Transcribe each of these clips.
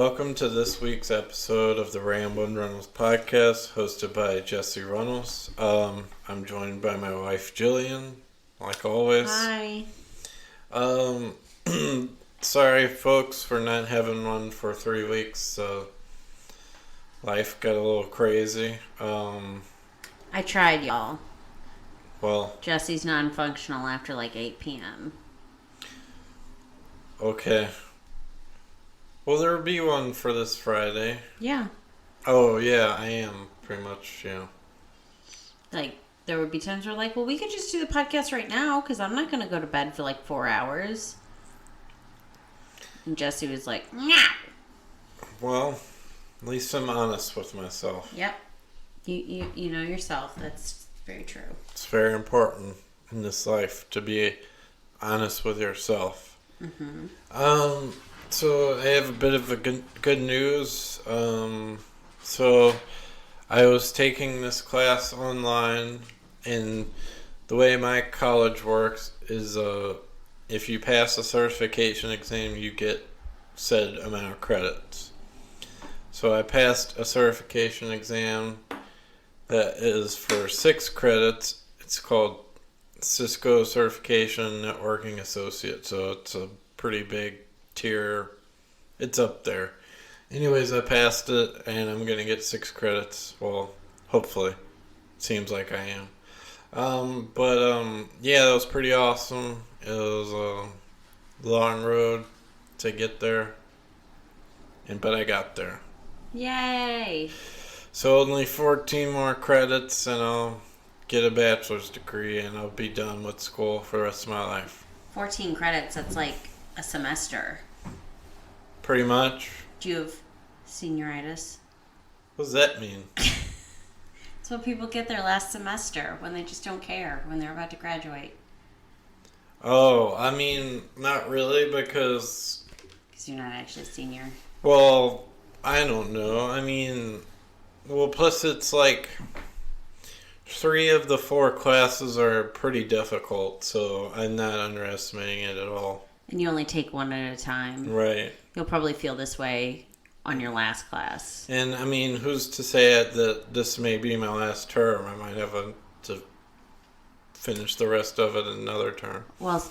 welcome to this week's episode of the Ramblin' Reynolds podcast, hosted by Jesse Reynolds. I'm joined by my wife Jillian, like always. Hi. Sorry, folks, for not having one for 3 weeks. Life got a little crazy. I tried, y'all. Well, Jesse's non-functional after like 8 p.m. okay. Well, there will be one for this Friday. Yeah. Oh, yeah, I am, pretty much, yeah. Like, there would be times where like, well, we could just do the podcast right now because I'm not going to go to bed for like 4 hours. And Jesse was like, nah. Well, at least I'm honest with myself. Yep. You know yourself. That's very true. It's very important in this life to be honest with yourself. Mm-hmm. So I have a bit of a good news. So I was taking this class online, and the way my college works is if you pass a certification exam, you get said amount of credits. So I passed a certification exam that is for 6 credits. It's called Cisco Certification Networking Associate, so it's a pretty big tier. It's up there. Anyways, I passed it, and I'm going to get 6 credits. Well, hopefully. Seems like I am. Yeah, that was pretty awesome. It was a long road to get there, but I got there. Yay! So only 14 more credits, and I'll get a bachelor's degree, and I'll be done with school for the rest of my life. 14 credits, that's like a semester. Pretty much. Do you have senioritis? What does that mean? That's what people get their last semester when they just don't care when they're about to graduate. Oh, I mean, not really, because Because you're not actually a senior. well, I don't know. I mean, well, plus it's like 3 of the 4 classes are pretty difficult, so I'm not underestimating it at all. And you only take one at a time. Right. You'll probably feel this way on your last class. And, I mean, who's to say that this may be my last term? I might have to finish the rest of it in another term. Well,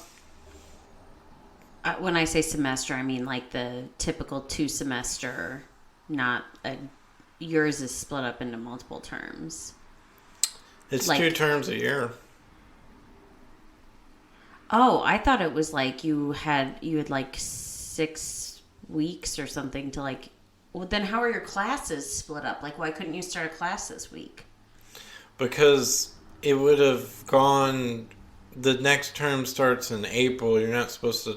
when I say semester, I mean like the typical 2 semester, not yours is split up into multiple terms. It's like, 2 terms a year. Oh, I thought it was like you had like 6 weeks or something to like. Well, then how are your classes split up? Like, why couldn't you start a class this week? Because it would have gone. The next term starts in April. You're supposed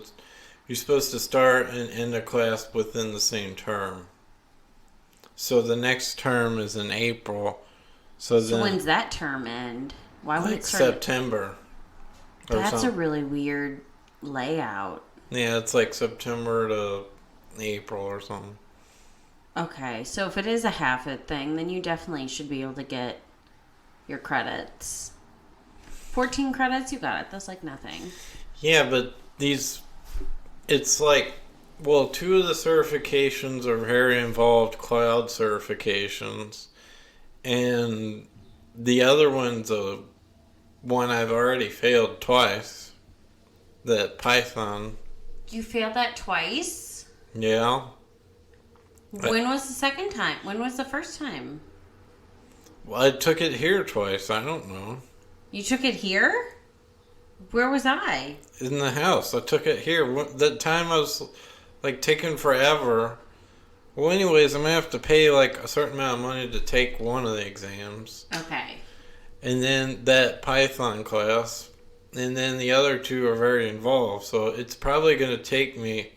to start and end a class within the same term. So the next term is in April. So then, when's that term end? Why would like it start? September. That's a really weird layout. Yeah, it's like September to April or something. Okay, so if it is a half a thing, then you definitely should be able to get your credits. 14 credits, you got it. That's like nothing. Yeah, but it's like, well, 2 of the certifications are very involved cloud certifications, and the other one's one I've already failed twice. That Python. You failed that twice? Yeah. When was the second time? When was the first time? Well, I took it here twice. I don't know. You took it here? Where was I? In the house. I took it here. That time I was like taking forever. Well, anyways, I'm going to have to pay like a certain amount of money to take one of the exams. Okay. And then that Python class. And then the other 2 are very involved. So it's probably going to take me,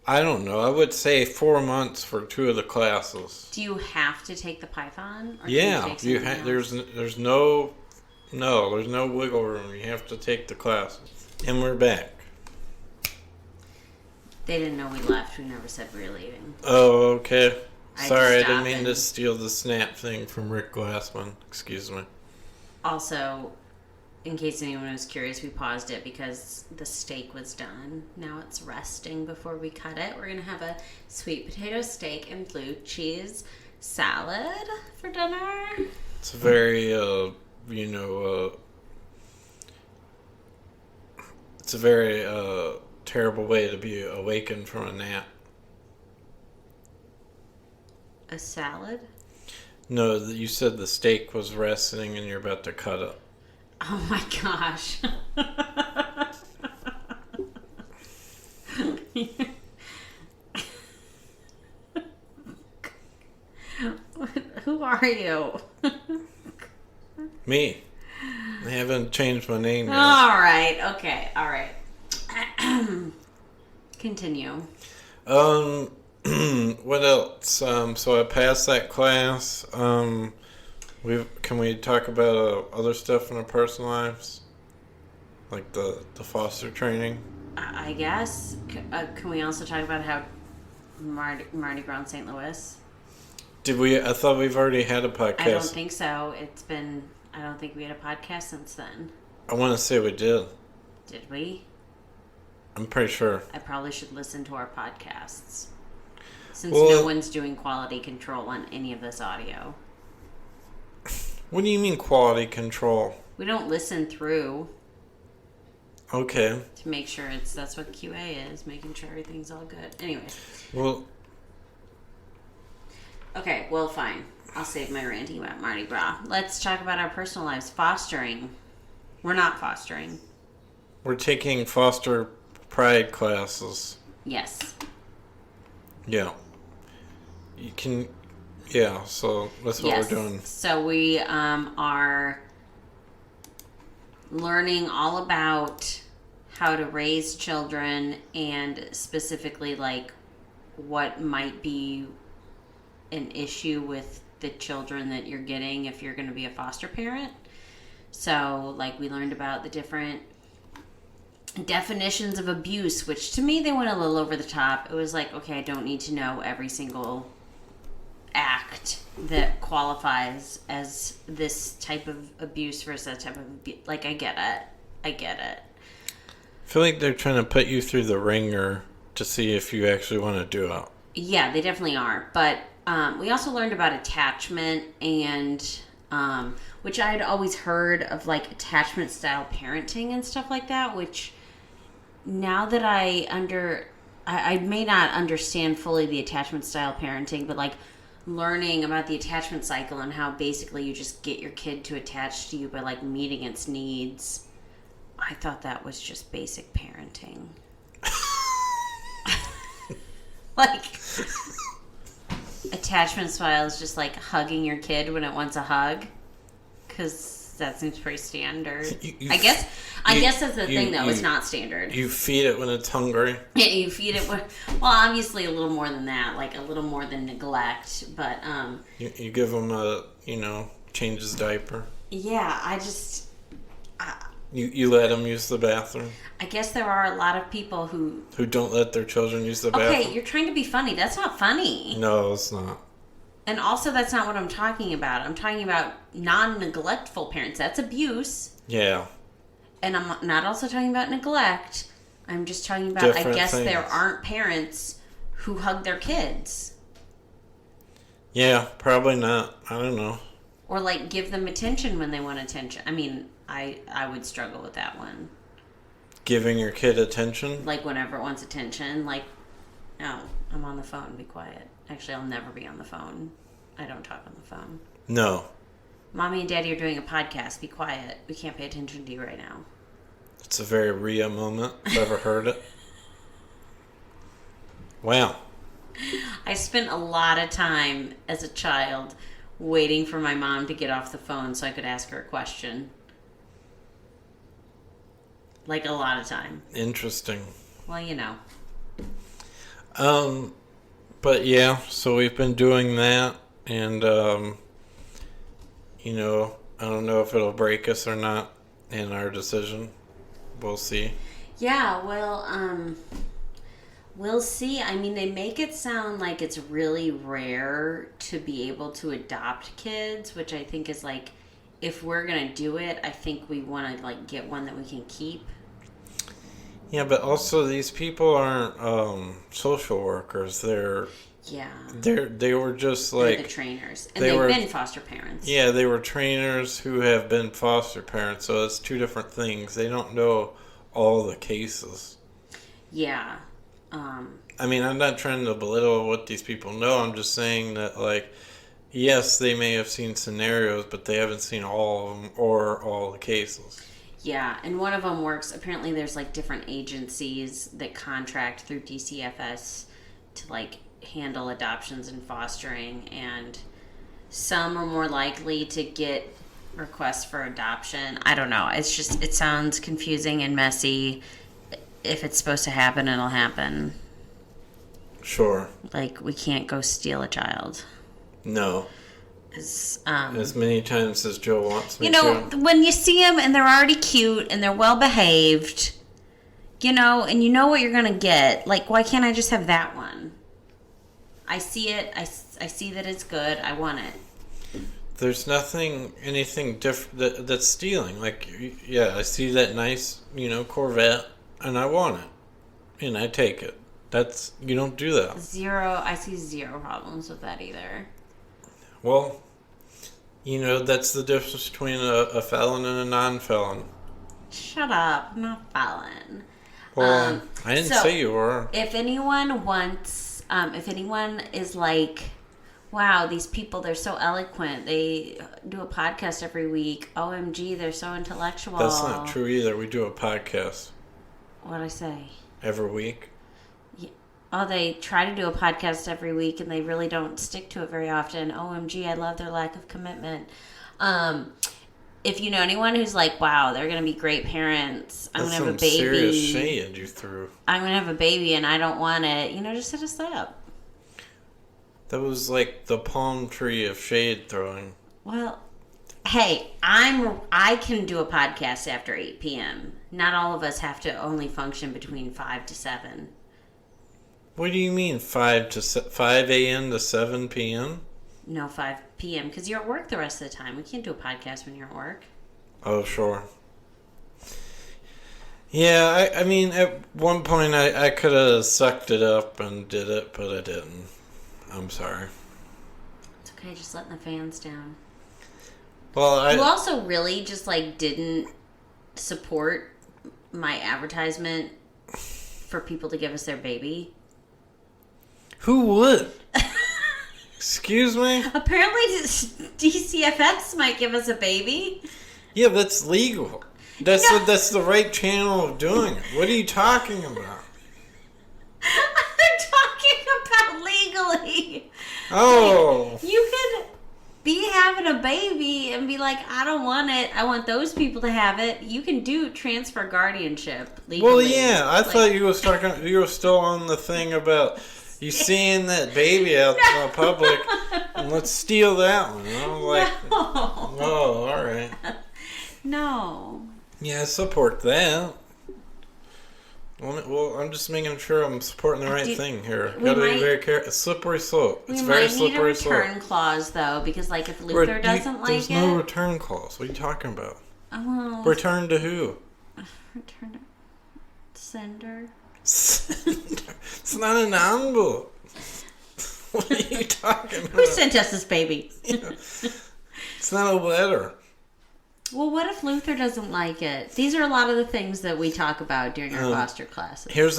I don't know, I would say 4 months for 2 of the classes. Do you have to take the Python? Or Yeah. can you take There's no wiggle room. You have to take the classes. And we're back. They didn't know we left. We never said we were leaving. Oh, okay. Sorry, I didn't mean and- to steal the snap thing from Rick Glassman. Excuse me. Also, in case anyone was curious, we paused it because the steak was done. Now it's resting before we cut it. We're going to have a sweet potato steak and blue cheese salad for dinner. It's a very, it's a very terrible way to be awakened from a nap. A salad? No, you said the steak was resting and you're about to cut it. Oh my gosh. Who are you? Me. I haven't changed my name yet. All right. Okay. All right. Continue. What else? So I passed that class. Can we talk about other stuff in our personal lives, like the foster training? I guess. Can we also talk about how Mardi Gras in St. Louis? Did we? I thought we've already had a podcast. I don't think so. I don't think we had a podcast since then. I want to say we did. Did we? I'm pretty sure. I probably should listen to our podcasts. Since no one's doing quality control on any of this audio. What do you mean quality control? We don't listen through. Okay. To make sure that's what QA is, making sure everything's all good. Anyway. Well. Okay, well, fine. I'll save my ranting about Mardi Gras. Let's talk about our personal lives. Fostering. We're not fostering. We're taking foster pride classes. Yes. Yeah. You can... Yeah, so that's what we're doing. So we are learning all about how to raise children and specifically like what might be an issue with the children that you're getting if you're going to be a foster parent. So like we learned about the different definitions of abuse, which to me they went a little over the top. It was like, okay, I don't need to know every single act that qualifies as this type of abuse versus that type of abuse. Like, I get it. I feel like they're trying to put you through the ringer to see if you actually want to do it. Yeah, they definitely are. But we also learned about attachment and which I had always heard of, like attachment style parenting and stuff like that, which now that I may not understand fully the attachment style parenting, but like learning about the attachment cycle and how basically you just get your kid to attach to you by like meeting its needs. I thought that was just basic parenting. Like attachment style is just like hugging your kid when it wants a hug, because that seems pretty standard. I guess that's the thing though. It's not standard. You feed it when it's hungry. Yeah, you feed it when, well, obviously a little more than that, like a little more than neglect, but you give them change his diaper. Yeah, You let them use the bathroom. I guess there are a lot of people who don't let their children use the bathroom. Okay, you're trying to be funny. That's not funny. No, it's not. And also, that's not what I'm talking about. I'm talking about non-neglectful parents. That's abuse. Yeah. And I'm not also talking about neglect. I'm just talking about, Different I guess things. there aren't parents who hug their kids. Yeah, probably not. I don't know. Or, like, give them attention when they want attention. I mean, I would struggle with that one. Giving your kid attention? Like, whenever it wants attention, like, no, I'm on the phone, be quiet. Actually, I'll never be on the phone. I don't talk on the phone. No. Mommy and Daddy are doing a podcast, be quiet. We can't pay attention to you right now. It's a very Rhea moment, if I've ever heard it. Wow. I spent a lot of time as a child waiting for my mom to get off the phone so I could ask her a question. Like, a lot of time. Interesting. Well, you know. But yeah, so we've been doing that, and, I don't know if it'll break us or not in our decision. We'll see. Yeah, well, we'll see. I mean, they make it sound like it's really rare to be able to adopt kids, which I think is, like, if we're gonna do it, I think we want to like get one that we can keep. Yeah, but also these people aren't social workers. Yeah. They were just They're like the trainers, and they've been foster parents. Yeah, they were trainers who have been foster parents, so it's two different things. They don't know all the cases. Yeah. I mean, I'm not trying to belittle what these people know. I'm just saying that, like, yes, they may have seen scenarios, but they haven't seen all of them or all the cases. Yeah, and one of them works. Apparently, there's like different agencies that contract through DCFS to like handle adoptions and fostering, and some are more likely to get requests for adoption. I don't know. It's just, it sounds confusing and messy. If it's supposed to happen, it'll happen. Sure. Like, we can't go steal a child. No. As many times as Joe wants me you know, to. when you see them and they're already cute and they're well behaved, you know, and you know what you're gonna get. Like, why can't I just have that one? I see it. I see that it's good. I want it. There's anything different that's stealing. Like, yeah, I see that nice, Corvette, and I want it, and I take it. You don't do that. I see zero problems with that either. Well, that's the difference between a felon and a non-felon. Shut up. I'm not felon. Well, I didn't say you were. If anyone wants, if anyone is like, wow, these people, they're so eloquent. They do a podcast every week. OMG, they're so intellectual. That's not true either. We do a podcast. What'd I say? Every week. Oh, they try to do a podcast every week and they really don't stick to it very often. OMG, I love their lack of commitment. If you know anyone who's like, wow, they're going to be great parents. I'm going to have a baby. That's some serious shade you threw. I'm going to have a baby and I don't want it. Just hit us up. That was like the palm tree of shade throwing. Well, hey, I can do a podcast after 8 p.m. Not all of us have to only function between 5 to 7. What do you mean 5 a.m. to 7 p.m.? No, 5 p.m. because you're at work the rest of the time. We can't do a podcast when you're at work. Oh, sure. Yeah, I mean, at one point I could have sucked it up and did it, but I didn't. I'm sorry. It's okay, just letting the fans down. Well, You also really just, didn't support my advertisement for people to give us their baby. Who would? Excuse me? Apparently DCFS might give us a baby. Yeah, that's legal. That's the right channel of doing it. What are you talking about? I'm talking about legally. Oh. You could be having a baby and be like, I don't want it. I want those people to have it. You can do transfer guardianship legally. Well, yeah. I thought you were still on the thing about you seeing that baby out in the public and let's steal that one. I'm like, no. Oh, all right. No. Yeah, I support that. Well, I'm just making sure I'm supporting the right thing here. Gotta be very careful. It's slippery slope. It's very slippery slope. We might need a return clause, though, because, if Luther doesn't like it... There's no return clause. What are you talking about? Oh, well... Return to who? Return to... Sender? Sender? It's not an envelope. What are you talking about? Who sent us this baby? Yeah. It's not a letter. Well, what if Luther doesn't like it? These are a lot of the things that we talk about during our foster classes. Here's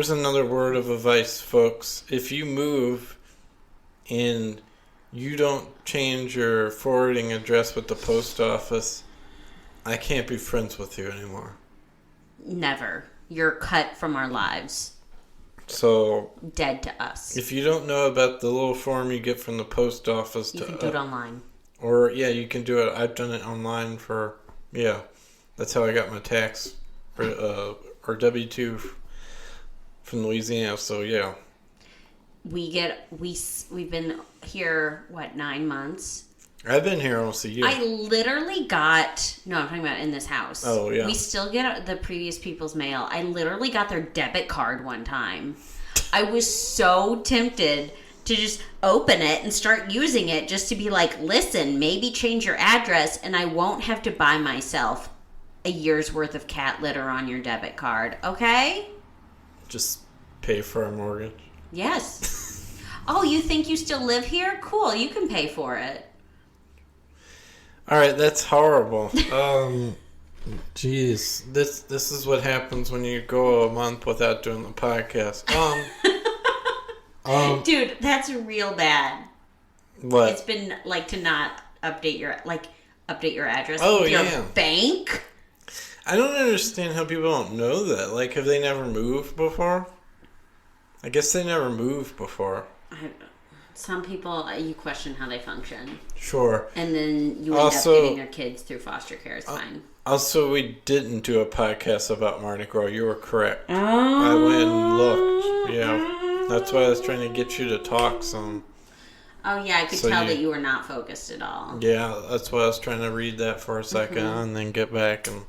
another word of advice, folks. If you move and you don't change your forwarding address with the post office, I can't be friends with you anymore. Never. You're cut from our lives. So... Dead to us. If you don't know about the little form you get from the post office... You can do it online. Or, yeah, you can do it. I've done it online that's how I got my tax, or W-2 from Louisiana, so, yeah. We've been here, 9 months? I've been here almost a year. I literally I'm talking about in this house. Oh, yeah. We still get the previous people's mail. I literally got their debit card one time. I was so tempted to just open it and start using it just to be like, listen, maybe change your address and I won't have to buy myself a year's worth of cat litter on your debit card, okay? Just pay for a mortgage. Yes. Oh, you think you still live here? Cool, you can pay for it. All right, that's horrible. Jeez, this is what happens when you go a month without doing the podcast. Dude, that's real bad. What? It's been like to not update your address Oh, with your yeah. bank. I don't understand how people don't know that. Like, have they never moved before? I guess they never moved before. Some people, you question how they function. Sure. And then you end up getting their kids through foster care. It's fine. Also, we didn't do a podcast about Mardi Gras. You were correct. I went and looked. Yeah. That's why I was trying to get you to talk some. Oh, yeah. I could tell that you were not focused at all. Yeah. That's why I was trying to read that for a second and then get back and...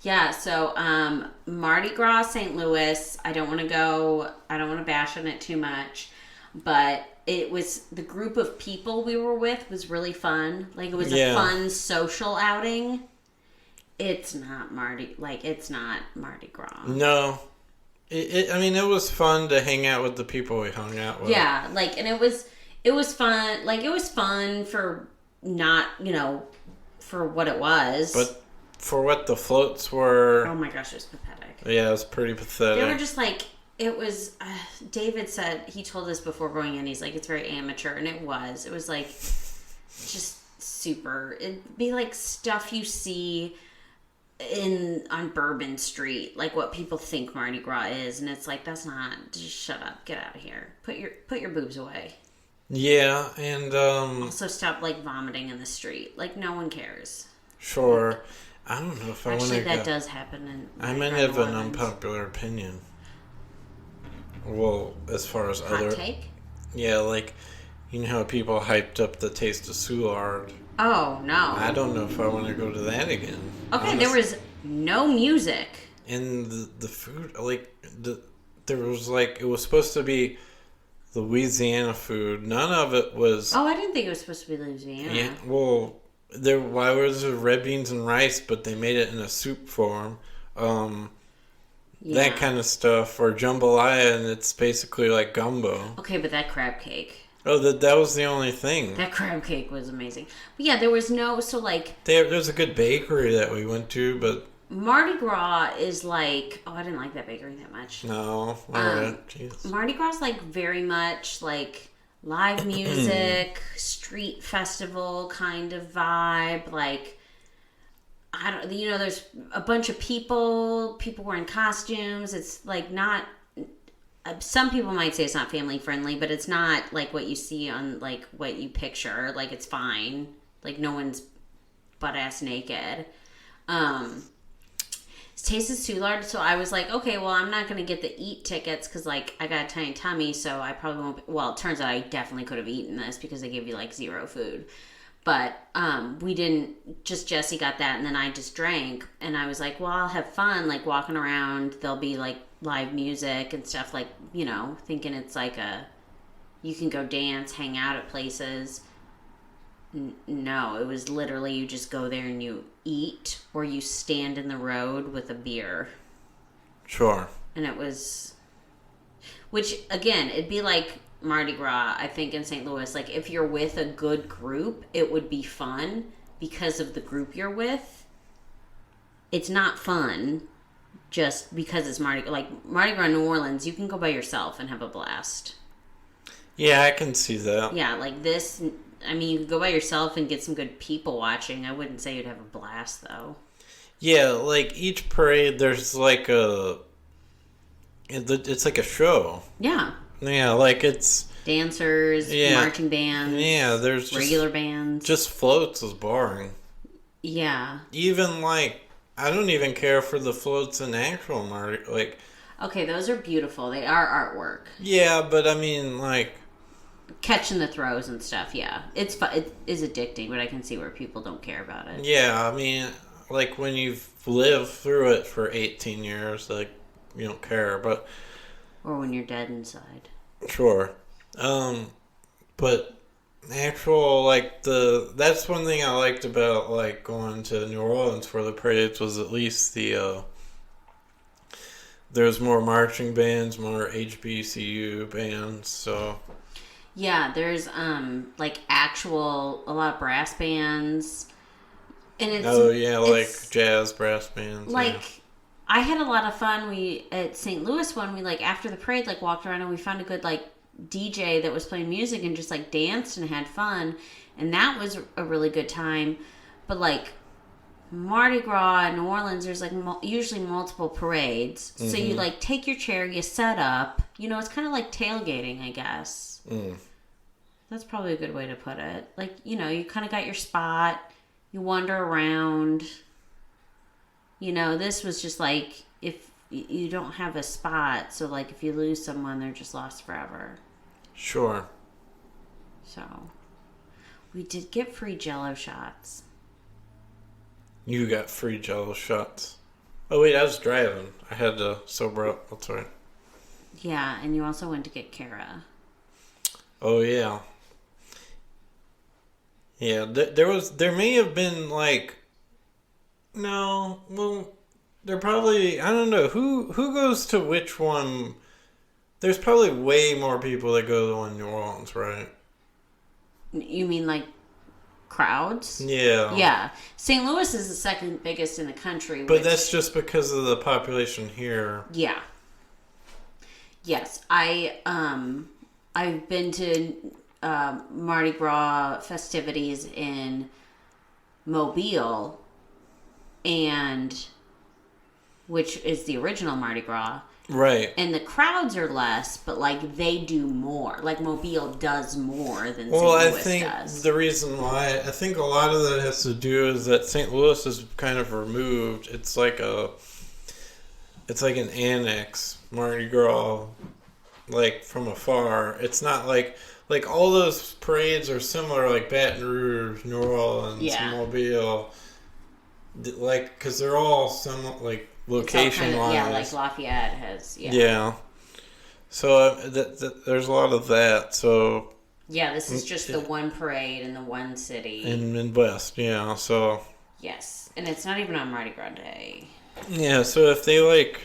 Yeah, so Mardi Gras, St. Louis, I don't want to bash on it too much, but it was, the group of people we were with was really fun. Like, it was a fun social outing. It's not Mardi Gras. No. It was fun to hang out with the people we hung out with. Yeah, like, and it was fun. Like, it was fun for not, for what it was. But for what the floats were... Oh my gosh, it was pathetic. Yeah, it was pretty pathetic. They were just like, it was, David said, he told us before going in, he's like, it's very amateur, and it was. It was like, just super, it'd be like stuff you see on Bourbon Street, like what people think Mardi Gras is, and it's like, that's not, just shut up, get out of here. Put your boobs away. Yeah, and also stop like vomiting in the street. Like, no one cares. Sure. I don't know if I want to. Actually, that does happen. I might have an unpopular opinion. Well, as far as Hot take? Yeah, like, you know how people hyped up the taste of Soulard. Oh, no. I don't know if I want to go to that again. Okay, there was no music. And the food, like, there was, like, it was supposed to be Louisiana food. None of it was... Oh, I didn't think it was supposed to be Louisiana. Yeah, well... Why was there red beans and rice, but they made it in a soup form? That kind of stuff. Or jambalaya, and it's basically like gumbo. Okay, but that crab cake. Oh, that was the only thing. That crab cake was amazing. But yeah, there was no... So, like... There's a good bakery that we went to, but... Mardi Gras is like... Oh, I didn't like that bakery that much. No. Alright. Jeez. Mardi Gras is like very much like... Live music, street festival kind of vibe, like, there's a bunch of people wearing costumes. It's like not, some people might say it's not family friendly, but it's not like what you see on like what you picture. Like, it's fine. Like, no one's butt ass naked. Tasted Soulard, so I was like, okay, well, I'm not going to get the eat tickets because, like, I got a tiny tummy, so I probably won't... Well, it turns out I definitely could have eaten this because they give you, like, zero food. But we didn't... Just Jesse got that, and then I just drank, and I was like, well, I'll have fun, like, walking around. There'll be, like, live music and stuff, like, thinking it's like you can go dance, hang out at places. No, it was literally you just go there and you eat or you stand in the road with a beer. Sure. And it was... Which, again, it'd be like Mardi Gras, I think, in St. Louis. Like, if you're with a good group, it would be fun because of the group you're with. It's not fun just because it's Mardi Gras. Like, Mardi Gras New Orleans, you can go by yourself and have a blast. Yeah, I can see that. Yeah, like this... I mean, you could go by yourself and get some good people watching. I wouldn't say you'd have a blast, though. Yeah, like, each parade, there's, like, it's like a show. Yeah. Yeah, like, it's... Dancers, marching bands. Yeah, there's regular bands. Just floats is boring. Yeah. Even, like, I don't even care for the floats in actual Mardi... Like... Okay, those are beautiful. They are artwork. Yeah, but, I mean, like... Catching the throws and stuff, yeah. It is addicting, but I can see where people don't care about it. Yeah, I mean, like, when you've lived through it for 18 years, like, you don't care, but... Or when you're dead inside. Sure. But that's one thing I liked about like going to New Orleans for the parades was at least there's more marching bands, more HBCU bands, so Yeah, there's like actual a lot of brass bands, and like jazz brass bands. Like yeah. I had a lot of fun. We at St. Louis one, we like after the parade like walked around and we found a good like DJ that was playing music and just like danced and had fun, and that was a really good time. But like Mardi Gras in New Orleans, there's like usually multiple parades, so you like take your chair, you set up. It's kind of like tailgating, I guess. That's probably a good way to put it. Like you kind of got your spot, you wander around. This was just like if you don't have a spot, so like if you lose someone, they're just lost forever. Sure. So we did get free Jello shots. You got free Jello shots. Oh wait, I was driving. I had to sober up. That's right. Yeah, and you also went to get Kara. Oh yeah. Yeah, there may have been like, no, well, there probably, I don't know who goes to which one. There's probably way more people that go to the one in New Orleans, right? You mean like crowds? Yeah. Yeah. St. Louis is the second biggest in the country. But that's just because of the population here. Yeah. Yes. I've been to Mardi Gras festivities in Mobile, and which is the original Mardi Gras. Right. And the crowds are less, but like they do more. Like Mobile does more than St. Well, Louis I think does. the reason why, I think a lot of that has to do is that St. Louis is kind of removed. It's like an annex, Mardi Gras, like from afar. It's not like all those parades are similar, like Baton Rouge, New Orleans, Mobile. Like, because they're all somewhat like location wise. Yeah, like Lafayette has. Yeah. So there's a lot of that. So yeah, this is just the one parade in the one city in Midwest. Yeah. So yes, and it's not even on Mardi Gras Day. Yeah. So if they like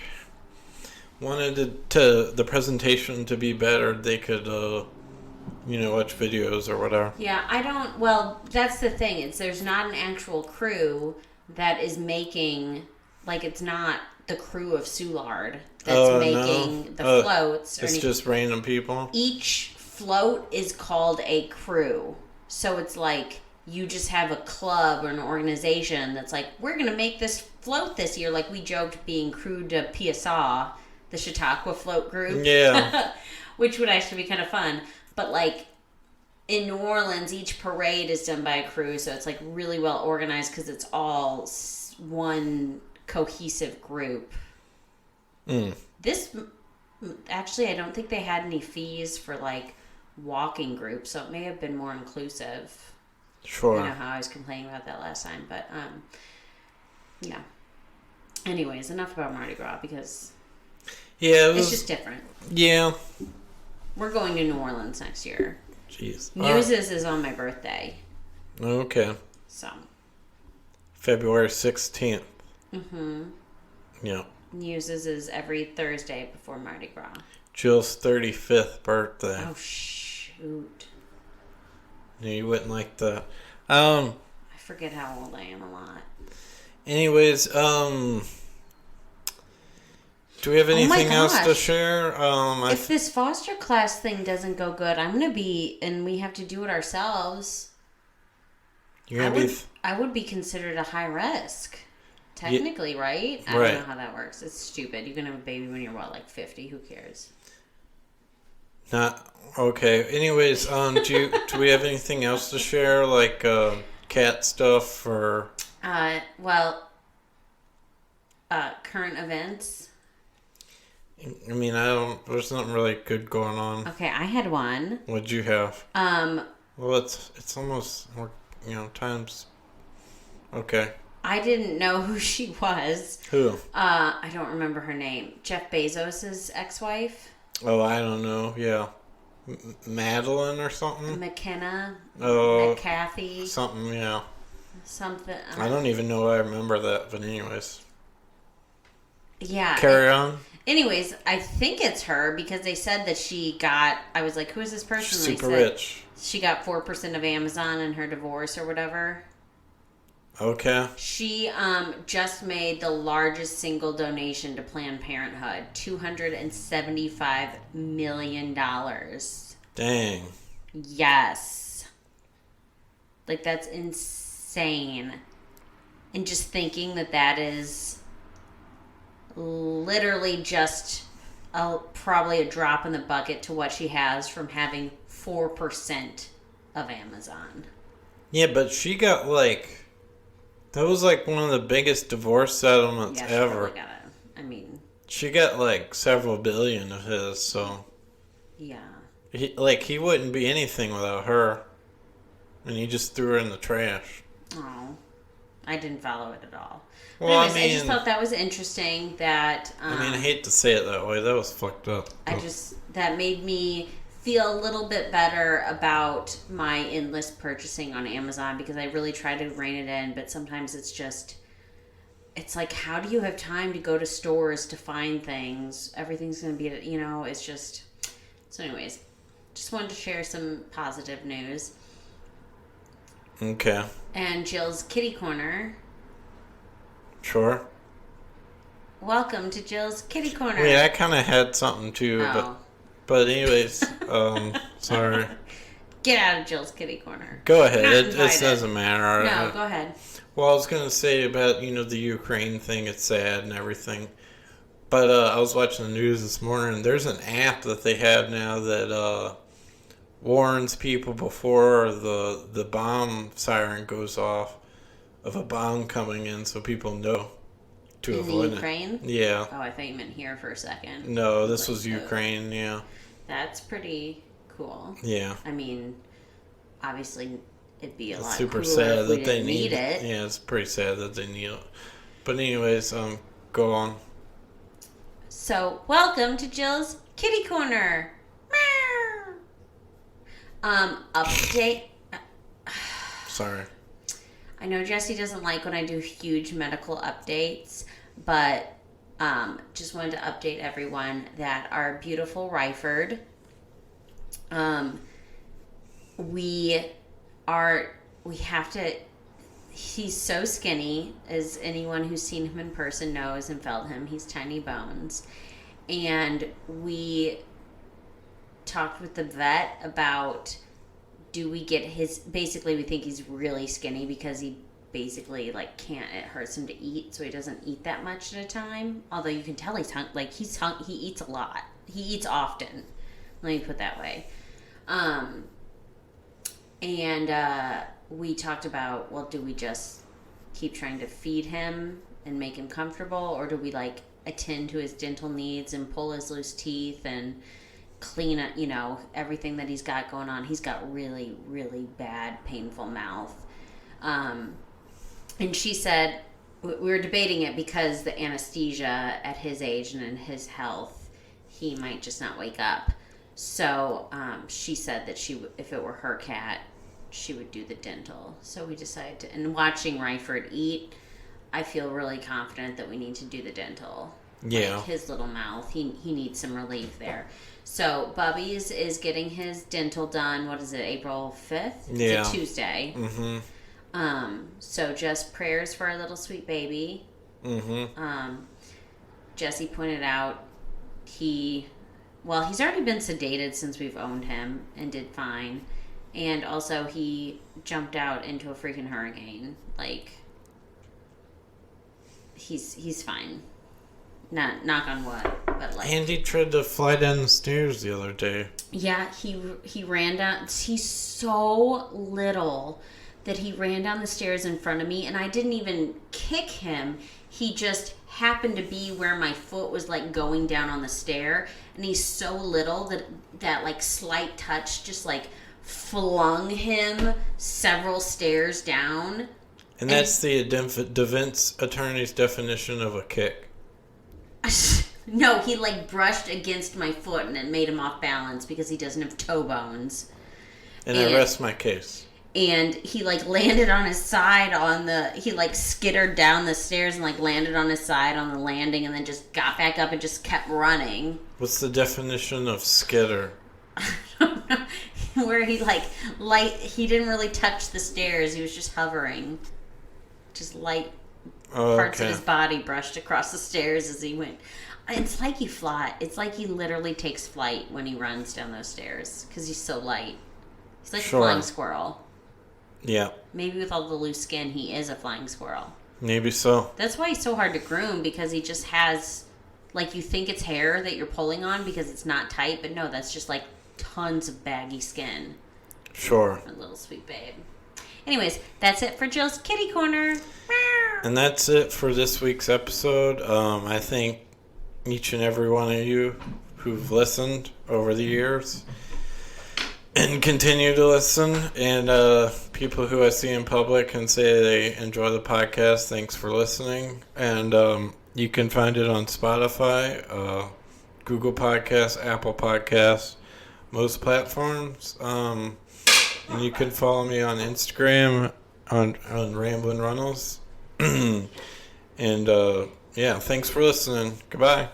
wanted the presentation to be better, they could watch videos or whatever. Yeah, well, that's the thing. There's not an actual crew that is making, like, it's not the crew of Soulard that's making the floats. It's just random people. Each float is called a crew. So it's like you just have a club or an organization that's like, we're going to make this float this year. Like we joked being Crew de Piasaw, the Chautauqua float group. Yeah. Which would actually be kind of fun. But like in New Orleans, each parade is done by a crew, so it's like really well organized because it's all one cohesive group. This actually, I don't think they had any fees for like walking groups, so it may have been more inclusive. Sure. I know how I was complaining about that last time, but yeah. Anyways, enough about Mardi Gras because it's just different. Yeah. We're going to New Orleans next year. Jeez. Muses is on my birthday. Okay. So. February 16th. Mm-hmm. Yeah. Muses is every Thursday before Mardi Gras. Jill's 35th birthday. Oh, shoot. No, you wouldn't like that. I forget how old I am a lot. Anyways, do we have anything else to share? If this foster class thing doesn't go good, I'm going to be, and we have to do it ourselves. I would be considered a high risk. Technically, right? I don't know how that works. It's stupid. You can have a baby when you're, like 50? Who cares? Not okay. Anyways, do we have anything else to share, like cat stuff or? Current events. I mean, there's nothing really good going on. Okay, I had one. What'd you have? Well, it's almost times. Okay. I didn't know who she was. Who? I don't remember her name. Jeff Bezos' ex-wife. Oh, I don't know. Yeah. Madeline or something. McKenna, Oh, McCarthy, something. Yeah. something. I don't even know why I remember that, but anyways, Yeah. carry on. Anyways, I think it's her because they said that she got. I was like, who is this person? She's They super said rich. she got 4% of Amazon in her divorce or whatever. Okay. She just made the largest single donation to Planned Parenthood, $275 million. Dang. Yes. Like, that's insane. And just thinking that is literally just probably a drop in the bucket to what she has from having 4% of Amazon. Yeah, but she got that was one of the biggest divorce settlements Yeah, ever. Got it. I mean, She got several billion of his, so yeah. he wouldn't be anything without her. And he just threw her in the trash. Oh, I didn't follow it at all. Well, Anyways, I just thought that was interesting that... I hate to say it that way. That was fucked up. That made me feel a little bit better about my endless purchasing on Amazon because I really try to rein it in, but sometimes it's like, how do you have time to go to stores to find things? Everything's going to be, it's just... So anyways, just wanted to share some positive news. Okay. And Jill's Kitty Corner. Sure. Welcome to Jill's Kitty Corner. Wait, I kind of had something too, but anyways, sorry. Get out of Jill's Kitty Corner. Go ahead. It doesn't matter. No, go ahead. Well, I was going to say about, the Ukraine thing. It's sad and everything. But I was watching the news this morning. There's an app that they have now that warns people before the bomb siren goes off of a bomb coming in so people know to avoid it. In Ukraine? Yeah. Oh, I thought you meant here for a second. No, this was Ukraine, yeah. That's pretty cool. Yeah. I mean, obviously, it'd be a lot super cooler sad if we that they didn't need it. Yeah, it's pretty sad that they need it. But anyways, go on. So, welcome to Jill's Kitty Corner. Update. Sorry. I know Jesse doesn't like when I do huge medical updates, but just wanted to update everyone that our beautiful Ryford, he's so skinny, as anyone who's seen him in person knows and felt him. He's tiny bones. And we talked with the vet about, do we get basically we think he's really skinny because he basically can't, it hurts him to eat, so he doesn't eat that much at a time. Although you can tell he eats a lot. He eats often. Let me put it that way. And we talked about, well, do we just keep trying to feed him and make him comfortable, or do we attend to his dental needs and pull his loose teeth and clean up, everything that he's got going on. He's got really, really bad, painful mouth. And she said, we were debating it because the anesthesia at his age and in his health, he might just not wake up. So she said that if it were her cat, she would do the dental. So we decided to, and watching Ryford eat, I feel really confident that we need to do the dental. Yeah. His little mouth, he needs some relief there. So Bubby's is getting his dental done. What is it, April 5th? Yeah. It's a Tuesday. Mm-hmm. So just prayers for our little sweet baby. Mm-hmm. Jesse pointed out he's already been sedated since we've owned him and did fine. And also he jumped out into a freaking hurricane. He's fine. Not knock on wood, but Andy tried to fly down the stairs the other day. Yeah, he ran down. He's so little that he ran down the stairs in front of me, and I didn't even kick him. He just happened to be where my foot was going down on the stair, and he's so little that slight touch just flung him several stairs down. And that's the defense attorney's definition of a kick. No, he like brushed against my foot and it made him off balance because he doesn't have toe bones. And I rest my case. And he like landed on his side he like skittered down the stairs and like landed on his side on the landing and then just got back up and just kept running. What's the definition of skitter? I don't know. Where he he didn't really touch the stairs. He was just hovering. Just light parts of his body brushed across the stairs as he went. It's like he fly. It's like he literally takes flight when he runs down those stairs because he's so light. He's like a flying squirrel. Yeah. Maybe with all the loose skin, he is a flying squirrel. Maybe so. That's why he's so hard to groom because he just has, like, you think it's hair that you're pulling on because it's not tight, but no, that's just like tons of baggy skin. Sure. A little sweet babe. Anyways, that's it for Jill's Kitty Corner. And that's it for this week's episode. I thank each and every one of you who've listened over the years and continue to listen. And people who I see in public and say they enjoy the podcast, thanks for listening. And you can find it on Spotify, Google Podcasts, Apple Podcasts, most platforms. And you can follow me on Instagram on Ramblin' Runnels. And yeah, thanks for listening. Goodbye.